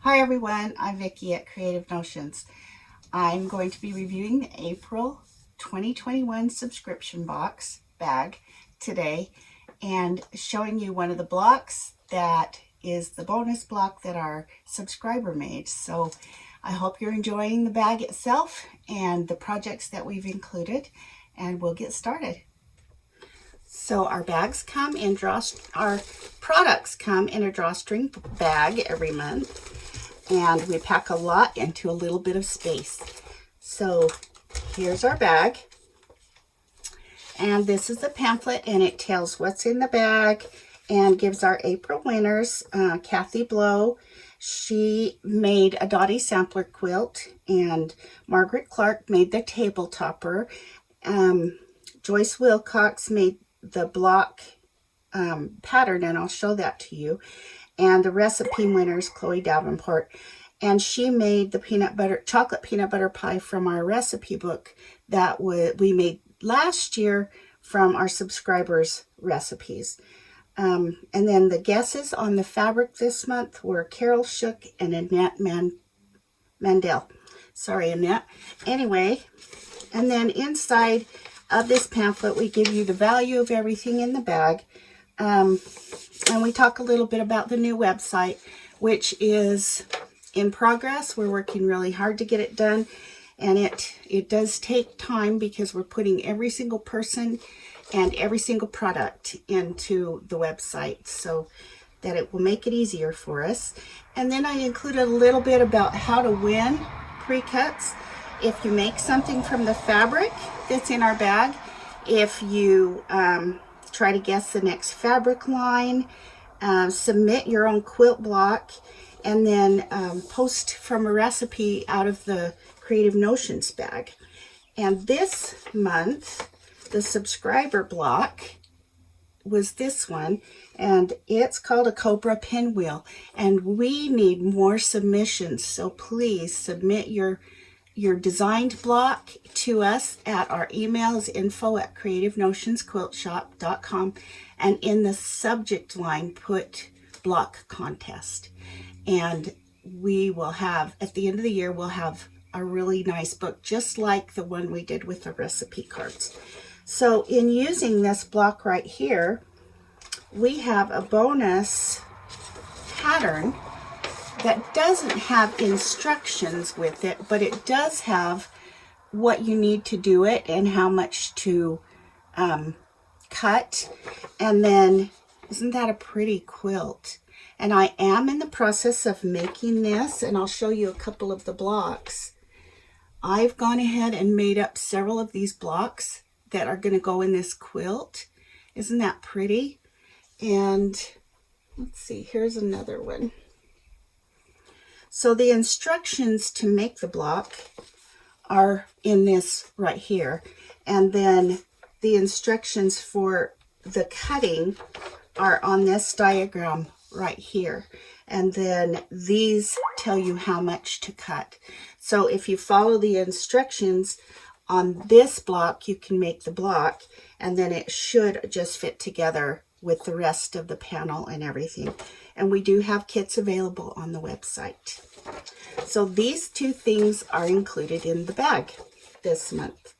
Hi everyone, I'm Vicki at Creative Notions. I'm going to be reviewing the April 2021 subscription box bag today and showing you one of the blocks that is the bonus block that our subscriber made. So I hope you're enjoying the bag itself and the projects that we've included, and we'll get started. So our products come in a drawstring bag every month, and we pack a lot into a little bit of space. So here's our bag, and this is the pamphlet, and it tells what's in the bag and gives our April winners. Kathy Blow, she made a Dottie sampler quilt, and Margaret Clark made the table topper. Joyce Wilcox made the block pattern, and I'll show that to you. And the recipe winners, Chloe Davenport, and she made the chocolate peanut butter pie from our recipe book that we made last year from our subscribers' recipes. And then the guesses on the fabric this month were Carol Shook and Annette Mandel. Sorry, Annette. Anyway, and then inside of this pamphlet, we give you the value of everything in the bag. And we talk a little bit about the new website, which is in progress. We're working really hard to get it done, and it does take time because we're putting every single person and every single product into the website so that it will make it easier for us. And then I included a little bit about how to win pre-cuts if you make something from the fabric that's in our bag. If you try to guess the next fabric line, submit your own quilt block, and then post from a recipe out of the Creative Notions bag. And this month, the subscriber block was this one, and it's called a Cobra Pinwheel, and we need more submissions, so please submit your designed block to us at our emails, info@creativenotonsquiltshop.com, and in the subject line put block contest, and we will have, at the end of the year, we'll have a really nice book just like the one we did with the recipe cards. So in using this block right here, we have a bonus pattern that doesn't have instructions with it, but it does have what you need to do it and how much to cut. And then, isn't that a pretty quilt? And I am in the process of making this, and I'll show you a couple of the blocks. I've gone ahead and made up several of these blocks that are going to go in this quilt. Isn't that pretty? And let's see, here's another one. So the instructions to make the block are in this right here. And then the instructions for the cutting are on this diagram right here. And then these tell you how much to cut. So if you follow the instructions on this block, you can make the block, and then it should just fit together with the rest of the panel and everything. And we do have kits available on the website. So these two things are included in the bag this month.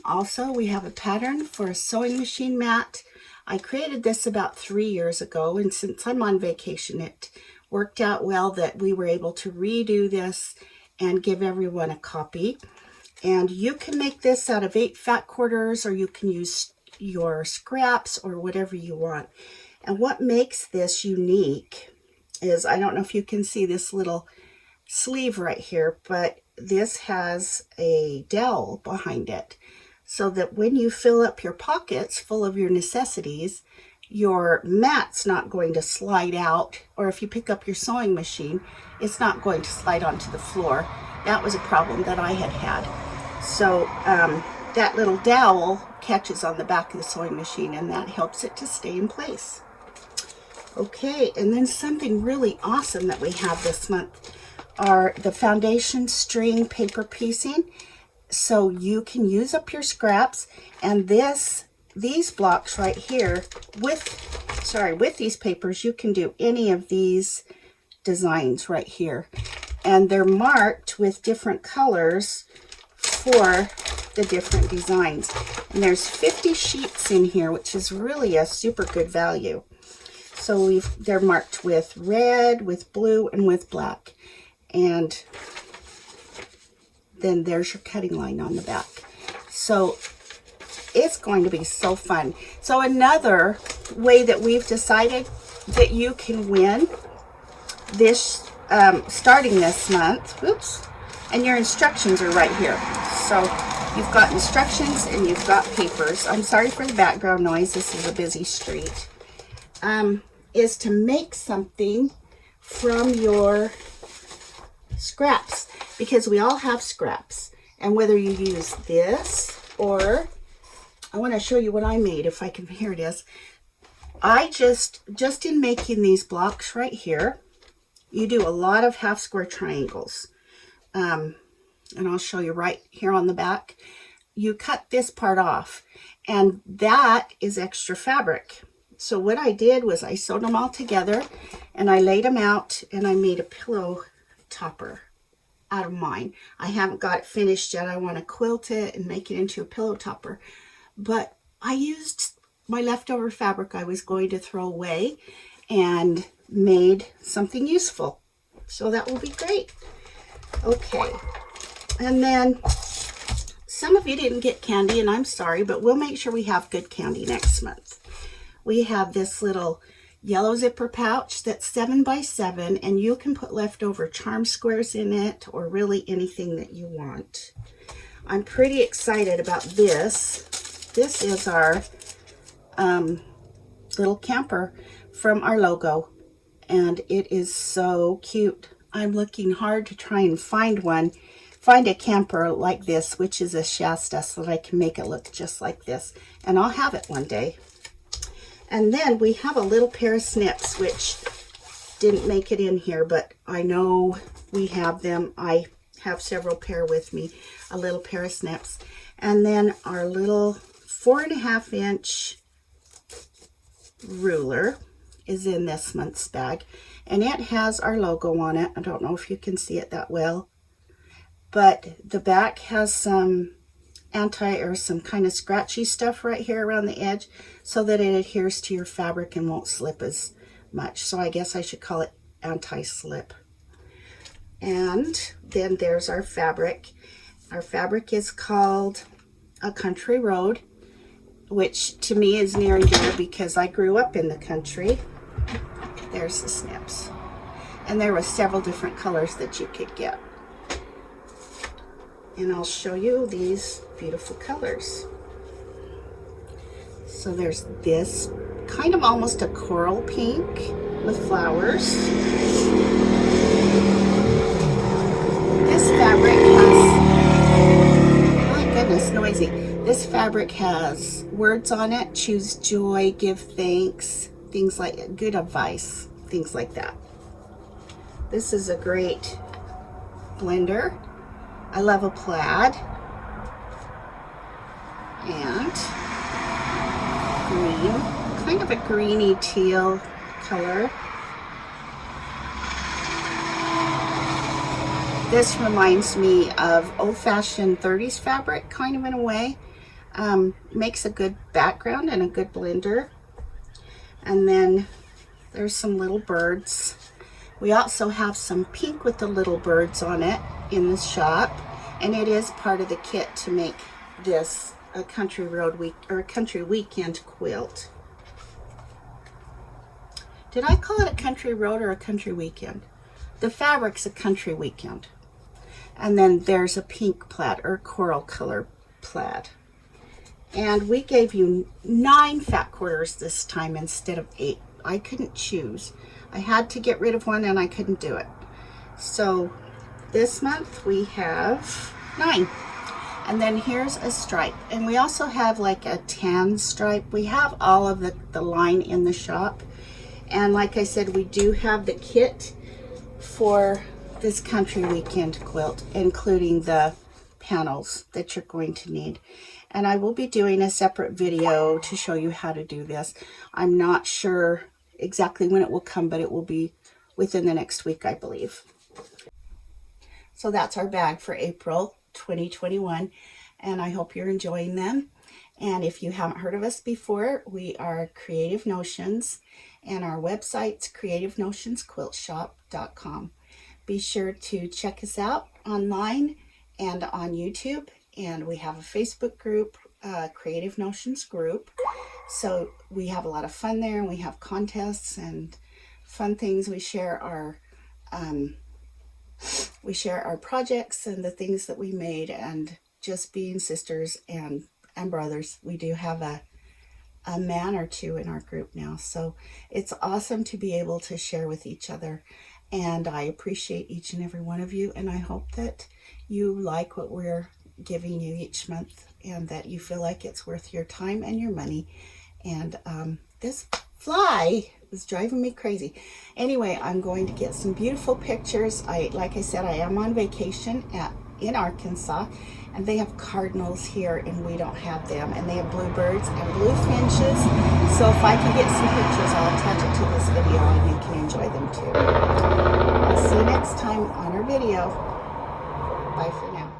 Also, we have a pattern for a sewing machine mat. I created this about 3 years ago, and since I'm on vacation, it worked out well that we were able to redo this and give everyone a copy. And you can make this out of 8 fat quarters, or you can use your scraps or whatever you want. And what makes this unique is, I don't know if you can see this little sleeve right here, but this has a dowel behind it, so that when you fill up your pockets full of your necessities, your mat's not going to slide out, or if you pick up your sewing machine, it's not going to slide onto the floor. That was a problem that I had. So that little dowel catches on the back of the sewing machine, and that helps it to stay in place. Okay, and then something really awesome that we have this month are the foundation string paper piecing. So you can use up your scraps, and these blocks right here with these papers, you can do any of these designs right here. And they're marked with different colors for the different designs. And there's 50 sheets in here, which is really a super good value. So they're marked with red, with blue, and with black. And then there's your cutting line on the back. So it's going to be so fun. So another way that we've decided that you can win this, starting this month, oops, and your instructions are right here. So you've got instructions and you've got papers. I'm sorry for the background noise. This is a busy street. Is to make something from your scraps, because we all have scraps. And whether you use this or, I want to show you what I made if I can, here it is. I just in making these blocks right here, you do a lot of half square triangles. And I'll show you right here on the back. You cut this part off, and that is extra fabric. So what I did was I sewed them all together and I laid them out, and I made a pillow topper out of mine. I haven't got it finished yet. I want to quilt it and make it into a pillow topper. But I used my leftover fabric I was going to throw away and made something useful. So that will be great. Okay. And then some of you didn't get candy, and I'm sorry, but we'll make sure we have good candy next month. We have this little yellow zipper pouch that's 7 by 7, and you can put leftover charm squares in it or really anything that you want. I'm pretty excited about this. This is our little camper from our logo, and it is so cute. I'm looking hard to try and find a camper like this, which is a Shasta, so that I can make it look just like this, and I'll have it one day. And then we have a little pair of snips, which didn't make it in here, but I know we have them. I have several pair with me, a little pair of snips. And then our little 4.5 inch ruler is in this month's bag, and it has our logo on it. I don't know if you can see it that well, but the back has some some kind of scratchy stuff right here around the edge, so that it adheres to your fabric and won't slip as much. So I guess I should call it anti-slip. And then there's our fabric. Our fabric is called A Country Road, which to me is near and dear because I grew up in the country. There's the snips. And there were several different colors that you could get. And I'll show you these beautiful colors. So there's this kind of almost a coral pink with flowers. This fabric has, my goodness, noisy. This fabric has words on it: choose joy, give thanks, things like good advice, things like that. This is a great blender. I love a plaid and green, kind of a greeny teal color. This reminds me of old-fashioned 30s fabric, kind of in a way. Makes a good background and a good blender. And then there's some little birds. We also have some pink with the little birds on it in the shop, and it is part of the kit to make this a country road week or a country weekend quilt. Did I call it a country road or a country weekend? The fabric's a country weekend. And then there's a pink plaid or coral color plaid. And we gave you 9 fat quarters this time instead of 8. I couldn't choose. I had to get rid of one and I couldn't do it. So this month we have 9. And then here's a stripe. And we also have like a tan stripe. We have all of the line in the shop. And like I said, we do have the kit for this country weekend quilt, including the panels that you're going to need. And I will be doing a separate video to show you how to do this. I'm not sure exactly when it will come, but it will be within the next week, I believe. So that's our bag for April 2021, and I hope you're enjoying them. And if you haven't heard of us before, we are Creative Notions, and our website's creativenotionsquiltshop.com. Be sure to check us out online and on YouTube, and we have a Facebook group, Creative Notions group. So we have a lot of fun there, and we have contests and fun things. We share our projects and the things that we made, and just being sisters and brothers. We do have a man or two in our group now, so it's awesome to be able to share with each other, and I appreciate each and every one of you, and I hope that you like what we're giving you each month, and that you feel like it's worth your time and your money. And this fly is driving me crazy. Anyway, I'm going to get some beautiful pictures. Like I said, I am on vacation in Arkansas, and they have cardinals here, and we don't have them. And they have bluebirds and blue finches. So if I can get some pictures, I'll attach it to this video, and you can enjoy them too. I'll see you next time on our video. Bye for now.